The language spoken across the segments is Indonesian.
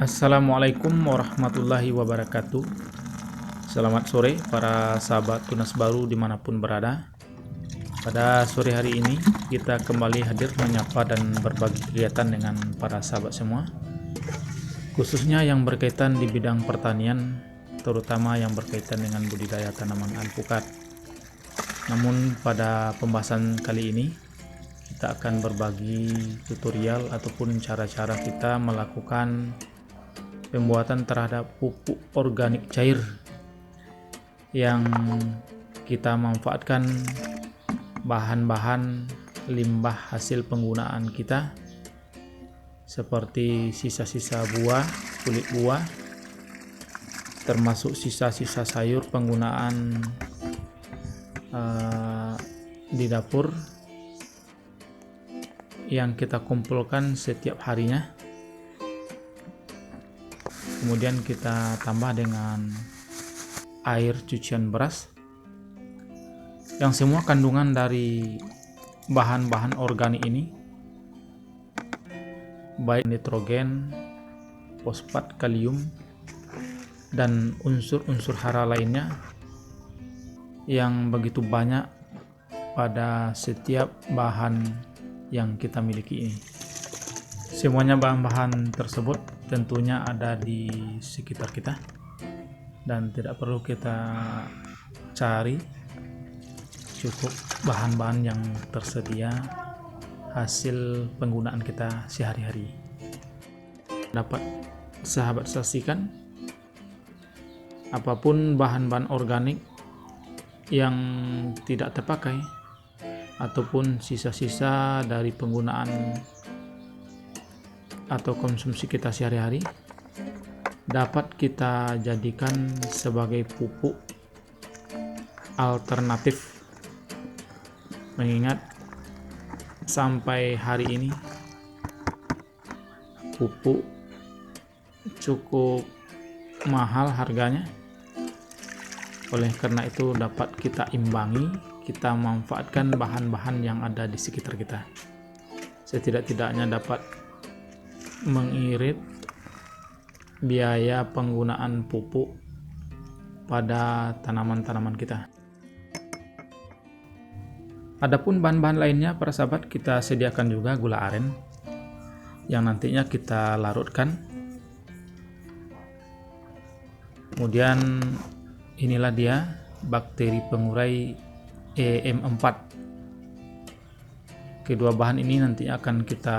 Assalamualaikum warahmatullahi wabarakatuh. Selamat sore para sahabat Tunas Baru dimanapun berada. Pada sore hari ini kita kembali hadir menyapa dan berbagi kegiatan dengan para sahabat semua, khususnya yang berkaitan di bidang pertanian, terutama yang berkaitan dengan budidaya tanaman alpukat. Namun pada pembahasan kali ini kita akan berbagi tutorial ataupun cara-cara kita melakukan pembuatan terhadap pupuk organik cair yang kita manfaatkan bahan-bahan limbah hasil penggunaan kita seperti sisa-sisa buah, kulit buah, termasuk sisa-sisa sayur penggunaan di dapur yang kita kumpulkan setiap harinya. Kemudian kita tambah dengan air cucian beras, yang semua kandungan dari bahan-bahan organik ini, baik nitrogen, fosfat, kalium, dan unsur-unsur hara lainnya yang begitu banyak pada setiap bahan yang kita miliki ini. Semuanya bahan-bahan tersebut tentunya ada di sekitar kita dan tidak perlu kita cari, cukup bahan-bahan yang tersedia hasil penggunaan kita sehari-hari. Dapat sahabat saksikan, apapun bahan-bahan organik yang tidak terpakai ataupun sisa-sisa dari penggunaan atau konsumsi kita sehari-hari dapat kita jadikan sebagai pupuk alternatif, mengingat sampai hari ini pupuk cukup mahal harganya. Oleh karena itu dapat kita imbangi, kita manfaatkan bahan-bahan yang ada di sekitar kita, setidak-tidaknya dapat mengirit biaya penggunaan pupuk pada tanaman-tanaman kita. Adapun bahan-bahan lainnya, para sahabat, kita sediakan juga gula aren yang nantinya kita larutkan. Kemudian inilah dia bakteri pengurai EM4. Kedua bahan ini nanti akan kita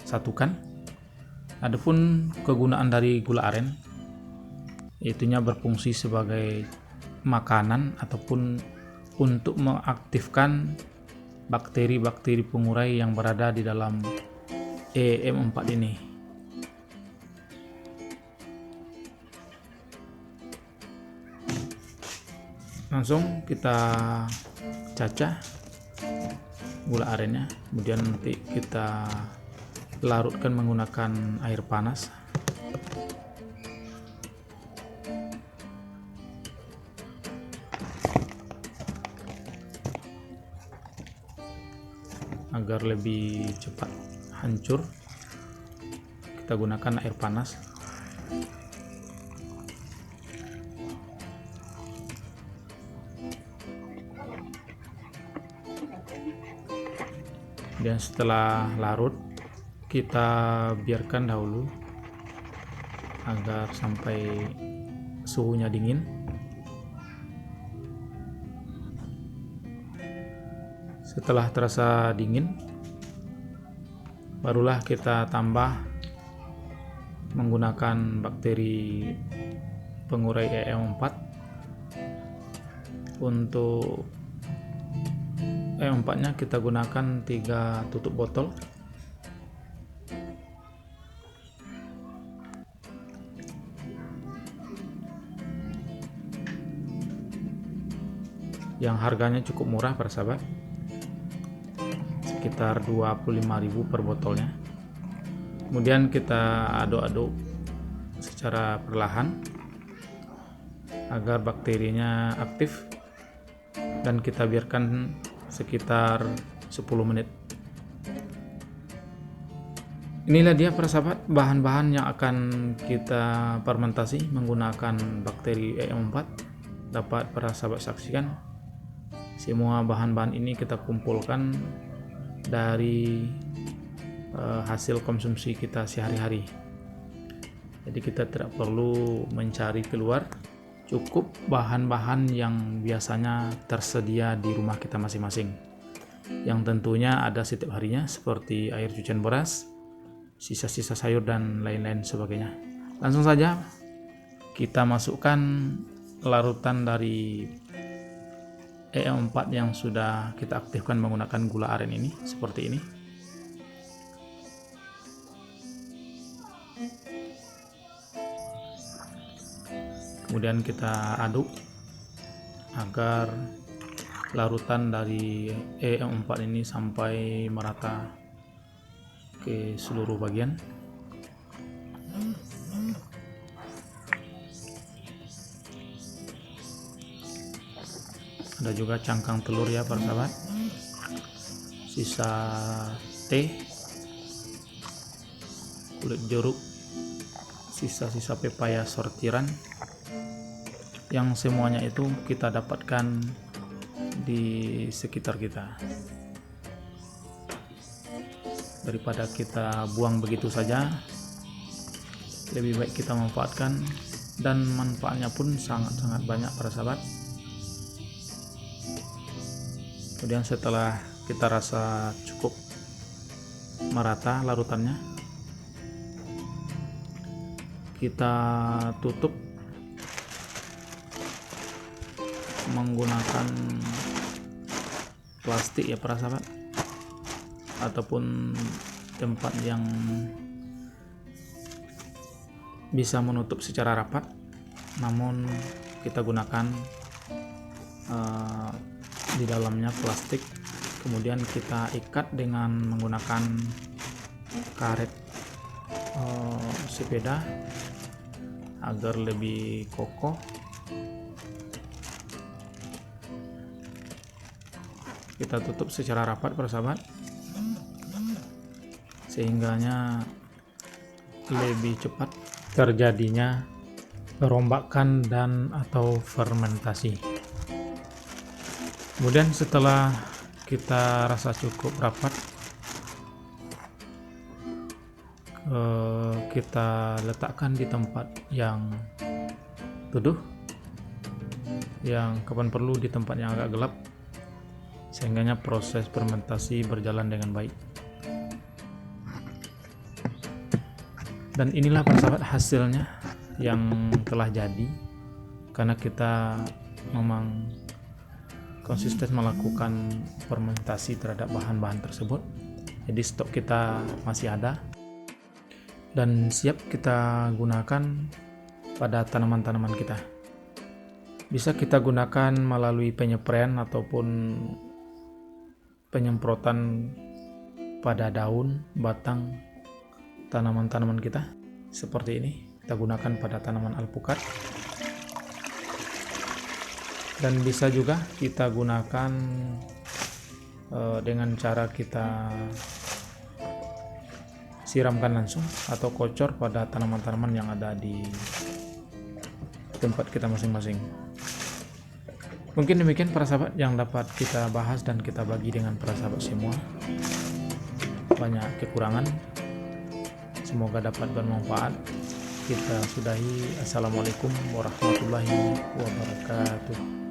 satukan. Adapun kegunaan dari gula aren, itunya berfungsi sebagai makanan ataupun untuk mengaktifkan bakteri-bakteri pengurai yang berada di dalam EM4 ini. Langsung kita cacah gula arennya, kemudian nanti kita larutkan menggunakan air panas. Agar lebih cepat hancur, kita gunakan air panas. Dan setelah larut, kita biarkan dahulu agar sampai suhunya dingin. Setelah terasa dingin, barulah kita tambah menggunakan bakteri pengurai EM4. Untuk EM4 nya kita gunakan 3 tutup botol. Yang harganya cukup murah, para sahabat, sekitar 25.000 per botolnya. Kemudian kita aduk-aduk secara perlahan agar bakterinya aktif, dan kita biarkan sekitar 10 menit. Inilah dia para sahabat bahan-bahan yang akan kita fermentasi menggunakan bakteri EM4. Dapat para sahabat saksikan, semua bahan-bahan ini kita kumpulkan dari hasil konsumsi kita sehari-hari. Jadi kita tidak perlu mencari keluar, cukup bahan-bahan yang biasanya tersedia di rumah kita masing-masing, yang tentunya ada setiap harinya, seperti air cucian beras, sisa-sisa sayur dan lain-lain sebagainya. Langsung saja kita masukkan larutan dari EM4 yang sudah kita aktifkan menggunakan gula aren ini, seperti ini. Kemudian kita aduk agar larutan dari EM4 ini sampai merata ke seluruh bagian. Ada juga cangkang telur ya para sahabat, sisa teh, kulit jeruk, sisa-sisa pepaya sortiran, yang semuanya itu kita dapatkan di sekitar kita. Daripada kita buang begitu saja, lebih baik kita manfaatkan, dan manfaatnya pun sangat-sangat banyak para sahabat. Kemudian setelah kita rasa cukup merata larutannya, kita tutup menggunakan plastik ya para sahabat, ataupun tempat yang bisa menutup secara rapat, namun kita gunakan di dalamnya plastik. Kemudian kita ikat dengan menggunakan karet sepeda agar lebih kokoh. Kita tutup secara rapat para sahabat, sehingganya lebih cepat terjadinya perombakan dan atau fermentasi. Kemudian setelah kita rasa cukup rapat, kita letakkan di tempat yang teduh, yang kapan perlu di tempat yang agak gelap, sehingganya proses fermentasi berjalan dengan baik. Dan inilah para sahabat hasilnya yang telah jadi, karena kita memang konsisten melakukan fermentasi terhadap bahan-bahan tersebut. Jadi stok kita masih ada dan siap kita gunakan pada tanaman-tanaman kita. Bisa kita gunakan melalui penyepraian ataupun penyemprotan pada daun, batang tanaman-tanaman kita seperti ini. Kita gunakan pada tanaman alpukat, dan bisa juga kita gunakan dengan cara kita siramkan langsung atau kocor pada tanaman-tanaman yang ada di tempat kita masing-masing. Mungkin demikian para sahabat yang dapat kita bahas dan kita bagi dengan para sahabat semua. Banyak kekurangan, semoga dapat bermanfaat. Kita sudahi. Assalamualaikum warahmatullahi wabarakatuh.